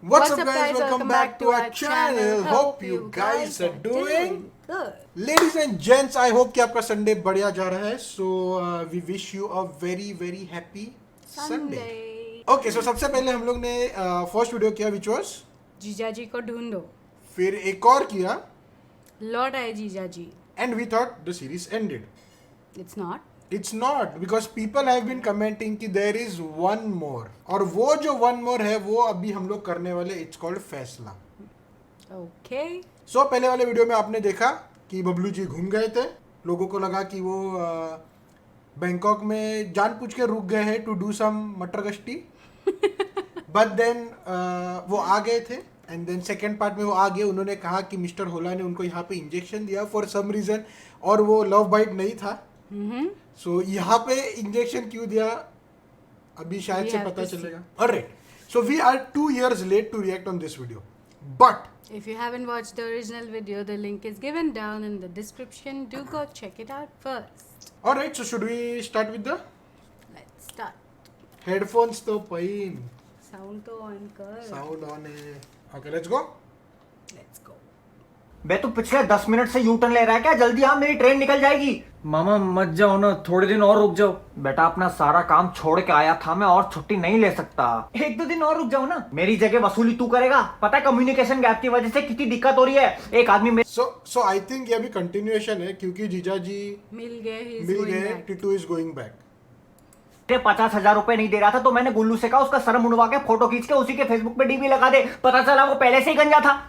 What's up guys, welcome back to our channel. Hope you guys are doing good. Ladies and gents, I hope कि आपका Sunday बढ़िया जा रहा है. So we wish you a very happy Sunday. Okay, so सबसे पहले हम लोग ने फर्स्ट वीडियो किया which was जीजाजी को ढूंढो. फिर एक और किया लौट आए जीजाजी. and we thought the series ended. It's not. It's not because people have been commenting कि there is one more और वो जो one more है वो अभी हम लोग करने वाले. It's called फैसला. Okay. So पहले वाले वीडियो में आपने देखा कि बबलू जी घूम गए थे. लोगों को लगा कि वो बैंकॉक में जानबूझ के रुक गए हैं टू डू सम मटर गश्ती. बट देन वो आ गए थे एंड देन सेकेंड पार्ट में वो आ गए. उन्होंने कहा कि मिस्टर होला ने उनको यहाँ पे इंजेक्शन दिया फॉर सम रीजन और वो लव बाइट नहीं था. सो यहाँ पे इंजेक्शन क्यों दिया अभी शायद से पता चलेगा. Alright, so we are 2 years late to react on this video. But If you haven't watched the original video, the link is given down in the description. Do go check it out first. Alright, so should we start with the Let's start. Headphones. तो पाइन Sound तो on कर. Sound on है. Okay let's go. Let's go. बे तू पिछले 10 minute से U turn ले रहा है क्या? जल्दी आ, मेरी ट्रेन निकल जाएगी. मामा मत जाओ ना, थोड़े दिन और रुक जाओ. बेटा अपना सारा काम छोड़ के आया था मैं और छुट्टी नहीं ले सकता. 1-2 दिन और रुक जाओ ना. मेरी जगह वसूली तू करेगा. पता है कम्युनिकेशन गैप की वजह से कितनी दिक्कत हो रही है. एक आदमी मेरे सो आई थिंक ये अभी कंटिन्यूएशन है क्योंकि जीजा जी मिल गए. He is मिल going गए. back. Titu is going back. 50,000 रुपए नहीं दे रहा था तो मैंने गुल्लू से कहा उसका सर मुंडवा के फोटो खींच के उसी के फेसबुक पे डीपी लगा दे. पता चला वो पहले से ही गंजा था.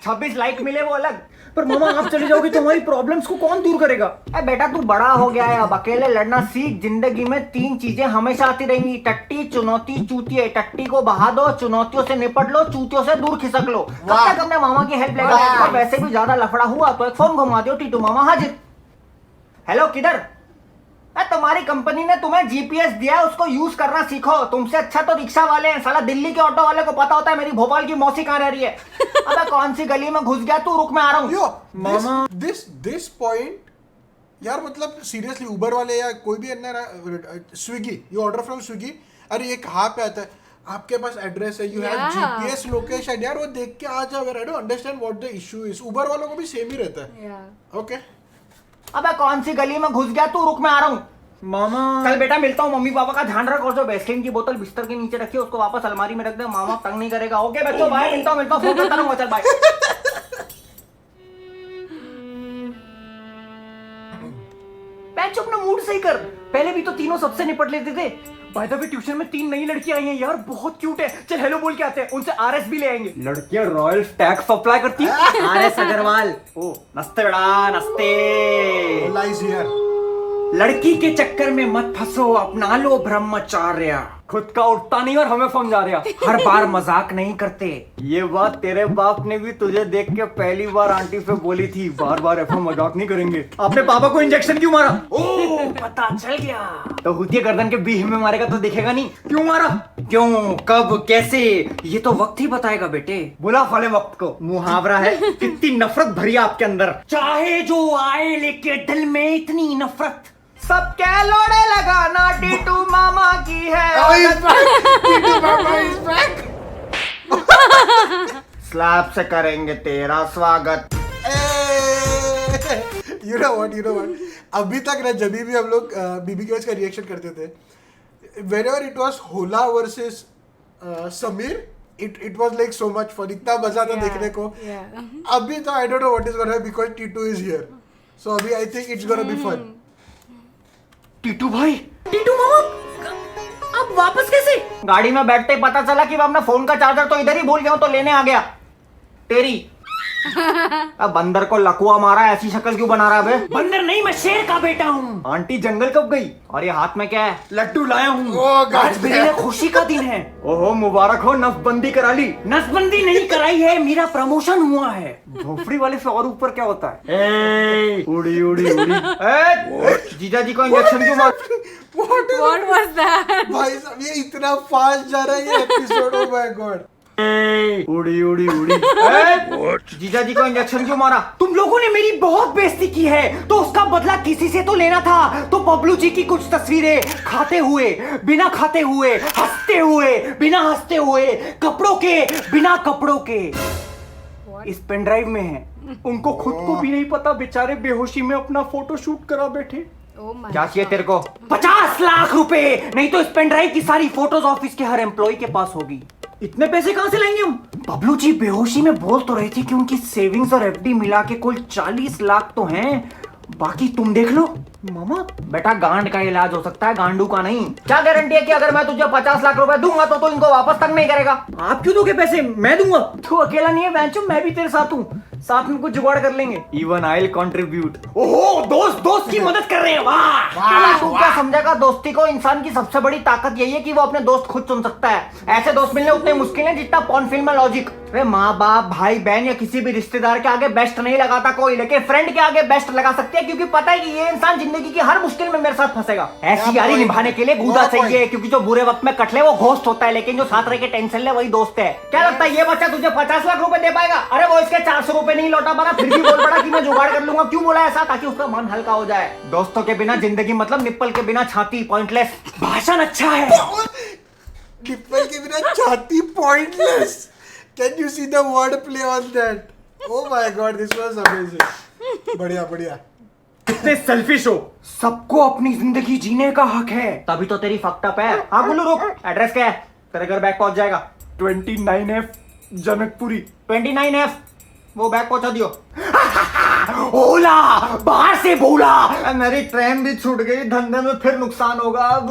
26 लाइक मिले वो अलग. पर मामा आप चले जाओगे तो हमारी प्रॉब्लम्स को कौन दूर करेगा? अरे बेटा तू बड़ा हो गया है, अब अकेले लड़ना सीख. जिंदगी में 3 चीजें हमेशा आती रहेंगी: टट्टी, चुनौती, चूतिए. टट्टी को बहा दो, चुनौतियों से निपट लो, चूतियों से दूर खिसक लो. कब तक अपने मामा की हेल्प लेगा? और वैसे भी ज्यादा लफड़ा हुआ तो एक फोन घुमा दो, टीटू मामा हाजिर. हेलो किधर? तुम्हारी कंपनी ने तुम्हें जीपीएस दिया है, उसको यूज करना सीखो. तुमसे अच्छा तो रिक्शा वाले हैं. साला दिल्ली के ऑटो वाले को पता होता है मेरी भोपाल की मौसी कहाँ रह रही है. अबे कौन सी गली में घुस गया तू? रुक मैं आ रहा हूँ. यो मामा दिस पॉइंट यार, मतलब सीरियसली उबर वाले या कोई भी अन्य Swiggy, you order from Swiggy. अरे ये कहाँ पे आता है? आपके पास एड्रेस है, यू हैव जीपीएस लोकेशन. यार वो देख के आ जाओ. I don't understand what the issue is. Uber वालों को भी सेम ही रहता है. Yeah. ओके अबे कौन सी गली में घुस गया तू? रुक मैं आ रहा हूँ. मामा चल बेटा मिलता हूँ. मम्मी पापा का ध्यान रख और जो बेस्किन की बोतल बिस्तर के नीचे रखी है उसको वापस अलमारी में रख दे. मामा तंग नहीं करेगा. ओके बच्चों बाय. मिलता हूँ फोन करता रहूंगा. चल बाय. बैठ अपना मूड सही कर. पहले भी तो तीनों सबसे निपट लेते थे. बाय द वे ट्यूशन में 3 नई लड़कियां आई हैं यार, बहुत क्यूट है. चल हेलो बोल के आते हैं. उनसे आरएस भी ले आएंगे. लड़कियां रॉयल टैक्स अप्लाई करती हैं. आरएस अग्रवाल. ओ नमस्ते बेटा. नमस्ते. Lies here. लड़की के चक्कर में मत फंसो, अपना लो ब्रह्मचार्य. खुद का उठता नहीं और हमें समझा रहा. हर बार मजाक नहीं करते. ये बात तेरे बाप ने भी तुझे देख के पहली बार आंटी पे बोली थी. बार ऐसा मजाक नहीं करेंगे. आपने पापा को इंजेक्शन क्यों मारा? ओ पता चल गया. तो हुतिया गर्दन के बीच में मारेगा तो दिखेगा नहीं. क्यों मारा? क्यों, कब, कैसे, ये तो वक्त ही बताएगा बेटे. बुला फले वक्त को. मुहावरा है. कितनी नफरत भरी है आपके अंदर. चाहे जो आए लेके दिल में इतनी नफरत. सबके लोड़े लगाना टीटू मामा की है. टीटू मामा इज बैक. स्लैब से करेंगे तेरा स्वागत. यू नो व्हाट अभी तक ना जब भी हम लोग बीबी के का रिएक्शन करते थे, whenever it was होला versus Sameer, it was like so much fun. इतना मजा था देखने को. अभी तो I don't know what is gonna happen because Titu is here. So अभी I think it's gonna be fun. Titu भाई. टीटू मामा अब वापस कैसे? गाड़ी में बैठते ही पता चला कि मैं अपना फोन का चार्जर तो इधर ही भूल गया हूं तो लेने आ गया. तेरी अब बंदर को लकुआ मारा. ऐसी शक्ल क्यों बना रहा है बे? बंदर नहीं, मैं शेर का बेटा हूँ. आंटी जंगल कब गई? और ये हाथ में क्या है? लड्डू लाया हूँ. Oh God. आज मेरे लिए खुशी का दिन है. ओहो मुबारक हो, नसबंदी करा ली. नसबंदी नहीं कराई है, मेरा प्रमोशन हुआ है. भोपड़ी वाले से और ऊपर क्या होता है? ए, उड़ी उड़ी जीजा जी को इंजेक्शन क्यों मार? What was that? भाई साहब ये इतना फास्ट जा रहा है ये एपिसोड. Oh my God. उड़ी उड़ी उड़ी। जीजा जी को इंजेक्शन क्यों मारा? तुम लोगों ने मेरी बहुत बेइज्जती की है तो उसका बदला किसी से तो लेना था। तो बबलू जी की कुछ तस्वीरें खाते हुए, बिना खाते हुए, हंसते हुए, बिना हंसते हुए, कपड़ों के, बिना कपड़ों के इस पेन ड्राइव में है। उनको खुद को भी नहीं पता, बेचारे बेहोशी में अपना फोटो शूट करा बैठे। Oh my क्या चाहिए तेरे को? 50 लाख रुपए, नहीं तो इस पेन ड्राइव की सारी फोटोज ऑफिस के हर एम्प्लॉय के पास होगी। इतने पैसे कहां से लाएंगे हम? बबलू जी बेहोशी में बोल तो रहे थे कि उनकी सेविंग्स और एफडी मिला के कुल 40 लाख तो हैं, बाकी तुम देख लो। मामा बेटा गांड का इलाज हो सकता है, गांडू का नहीं। क्या गारंटी है कि अगर मैं तुझे 50 लाख रुपए दूंगा तो तू इनको वापस तक नहीं करेगा? आप क्यों दोगे पैसे? मैं दूंगा। तू अकेला नहीं है बैंचो, मैं भी तेरे साथ हूँ, साथ में कुछ जुगाड़ कर लेंगे। Even I will contribute. ओहो, दोस्त दोस्त की मदद कर रहे हैं, वाह। तू क्या समझेगा दोस्ती को? इंसान की सबसे बड़ी ताकत यही है कि वो अपने दोस्त खुद चुन सकता है। ऐसे दोस्त मिलने उतने मुश्किल है जितना पॉर्न फिल्म में लॉजिक। अरे माँ बाप, भाई बहन या किसी भी रिश्तेदार के आगे बेस्ट नहीं लगाता कोई, लेकिन फ्रेंड के आगे बेस्ट लगा सकते हैं, क्योंकि पता है कि ये इंसान जिंदगी की हर मुश्किल में मेरे साथ फंसेगा। ऐसी यारी निभाने के लिए गूदा चाहिए, क्योंकि जो बुरे वक्त में कटले वो घोस्ट होता है, लेकिन जो साथ रह के टेंशन ले वही दोस्त है। क्या लगता है ये बच्चा तुझे 50 लाख रुपए दे पाएगा? अरे वो इसके 400 रुपए नहीं लौटा पाना, फिर भी बोल पड़ा कि मैं जुगाड़ कर लूंगा। क्यों बोला ऐसा? ताकि उसका मन हल्का हो जाए। दोस्तों के बिना जिंदगी मतलब निप्पल के बिना छाती, पॉइंटलेस। भाषण अच्छा है। निप्पल के बिना छाती, pointless. Can you see the word play on that? Oh my god, this was amazing. बढ़िया बढ़िया। कितने सेल्फिश हो। सबको अपनी जिंदगी जीने का हक है। तभी तो तेरी फक्ड अप है। हाँ बोलो, रुक। एड्रेस क्या है? तेरे घर बैग पहुंच जाएगा। 29F जनकपुरी। 29F वो बैग पहुंचा दियो। ओला, बाहर से बोला। मेरी ट्रेन भी छूट गई, धंधे में फिर नुकसान होगा अब।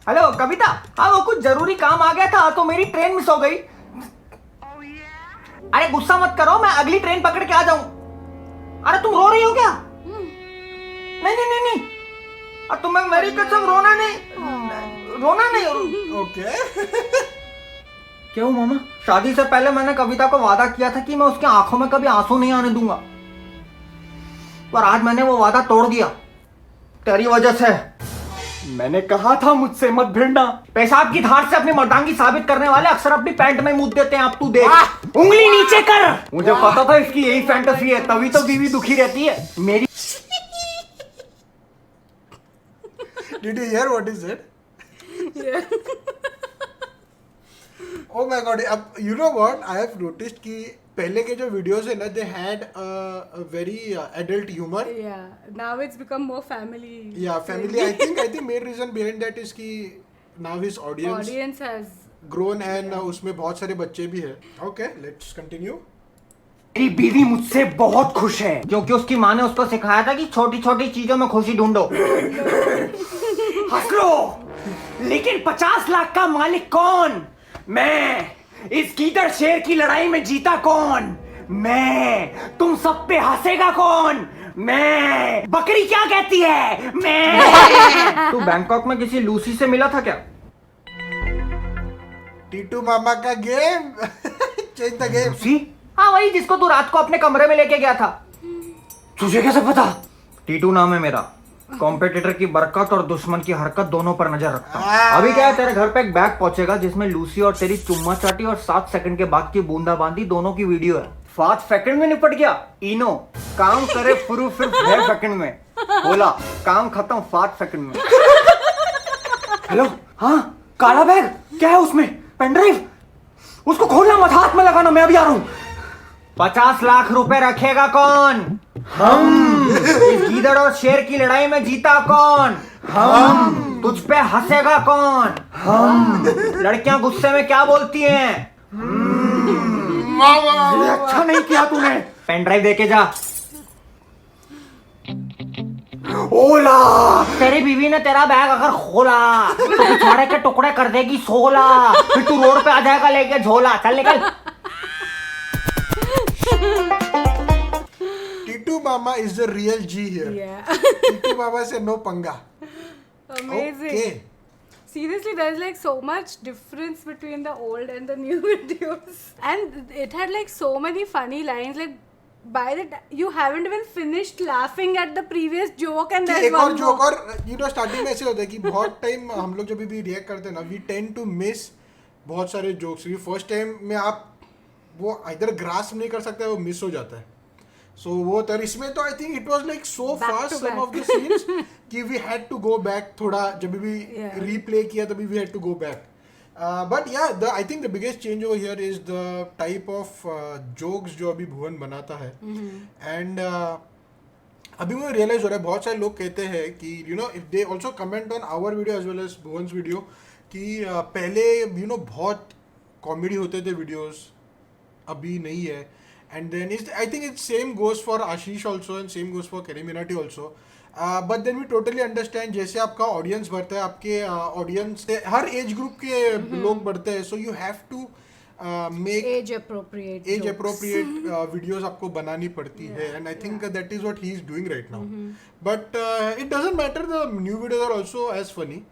हेलो कविता, हाँ वो कुछ जरूरी काम आ गया था तो मेरी ट्रेन मिस हो गई। अरे गुस्सा मत करो, मैं अगली ट्रेन पकड़ के आ जाऊं। अरे तुम रो रही हो क्या? नहीं नहीं नहीं नहीं, और तुम्हें मेरी कसम रोना नहीं। ओके। क्या हुआ मामा? शादी से पहले मैंने कविता को वादा किया था कि मैं उसकी आंखों में कभी आंसू नहीं आने दूंगा, पर आज मैंने वो वादा तोड़ दिया तेरी वजह से। मैंने कहा था मुझसे मत भिड़ना। पेशाब की धार से अपनी मर्दांगी साबित करने वाले अक्सर अपनी पैंट में मुद्द देते हैं। अब तू देख, उंगली नीचे कर। मुझे पता था इसकी यही फैंटेसी है, तभी तो बीवी दुखी रहती है मेरी। Did you hear what he said? Yeah. Oh my god, अब you know what? I have noticed कि पहले के जो वीडियोस है ना, they had a very adult humor. Yeah. Now it's become more family. Yeah, family. I think main reason behind that is कि now his audience has grown and उसमें बहुत सारे बच्चे भी हैं. Okay, let's continue. मेरी बीवी मुझसे बहुत खुश है, क्योंकि उसकी माँ ने उसको सिखाया था कि छोटी छोटी चीजों में खुशी ढूंढो। हंस लो। लेकिन 50 लाख का मालिक कौन? मैं। इस गीदड़ शेर की लड़ाई में जीता कौन? मैं। तुम सब पे हंसेगा कौन? मैं। बकरी क्या कहती है? मैं। तू बैंकॉक में किसी लूसी से मिला था क्या? टीटू मामा का game. Change the game. Lucy? हाँ वही जिसको तू रात को अपने कमरे में लेके गया था। तुझे कैसे पता? टीटू नाम है मेरा। कॉम्पिटिटर की बरकत और दुश्मन की हरकत दोनों पर नजर रखता हूं। अभी क्या है, तेरे घर पे एक बैग पहुंचेगा जिसमें लूसी और तेरी चुम्मा चाटी और 7 सेकंड के बाद की बूंदाबांदी दोनों की वीडियो है। 7 सेकंड में निपट गया। इनो काम करे फुरू फिर 6 सेकंड में। बोला काम खत्म 7 सेकंड में। हेलो, हाँ काला बैग क्या है उसमें? Pen drive. उसको खोलना मत, हाथ में लगाना, मैं अभी आ रहा हूँ। 50 लाख रुपए रखेगा कौन? हम। इस गीदड़ और शेर की लड़ाई में जीता कौन? हम। तुझ पे हंसेगा कौन? हम। लड़कियां गुस्से में क्या बोलती हैं? ये अच्छा नहीं किया तूने। पेन ड्राइव देके जा। ओला, तेरी बीवी ने तेरा बैग अगर खोला तो पिछाड़े के टुकड़े कर देगी 16। फिर तू रोड पे आ जाएगा लेके झोला। चल निकल। Titu Mama is the real G here. Yeah. Titu Mama से no पंगा. Amazing. Okay. Seriously, there's like so much difference between the old and the new videos. And it had like so many funny lines. Like by the you haven't even finished laughing at the previous joke and कि there's एक और one joke more. और you know starting में ऐसे होता है कि बहुत टाइम हम लोग जब भी रिएक्ट करते हैं ना, we tend to miss बहुत सारे जोक्स, क्योंकि फर्स्ट टाइम में आप वो इधर ग्रास नहीं कर सकते, वो मिस हो जाता है. सो वो तर इसमें तो I think it was like so Back fast to some back. Of the scenes कि we had to go back. थोड़ा जब भी Yeah. रीप्ले किया तभी we had to go back. But yeah the I think the biggest change over here is the type of jokes जो अभी भुवन बनाता है. एंड अभी मुझे रियलाइज हो रहा है, बहुत सारे लोग कहते हैं कि you know if they also comment on our video as well as Bhuvan's video कि पहले यू नो बहुत कॉमेडी होते थे वीडियोस, अभी नहीं है. And then I think it same goes for Ashish also and same goes for Keriminati also. But then we totally understand, जैसे आपका ऑडियंस बढ़ता है, आपके ऑडियंस से हर एज ग्रुप के लोग बढ़ते हैं, so you have to make Age appropriate. Age jokes. Appropriate videos आपको बनानी पड़ती है. And I think that is what he is doing right now. But it doesn't matter, the new videos are also as funny.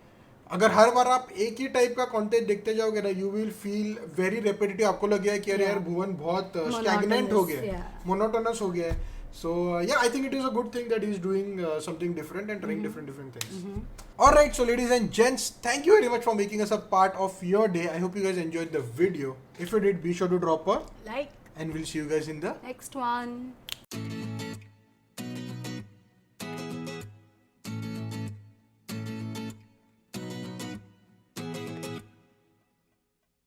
अगर हर बार आप एक ही type का content देखते जाओगे ना, you will feel very repetitive. आपको लगेगा कि अरे यार भुवन बहुत स्टैग्नेंट हो गया है, मोनोटोनस हो गया है. सो या आई think it is a good thing that he is doing something different and trying different things. Alright, so ladies and gents, thank you very much for making us a part of your day. I hope you guys enjoyed the video. If you did, be sure to drop a Like and we'll see you guys in the next one.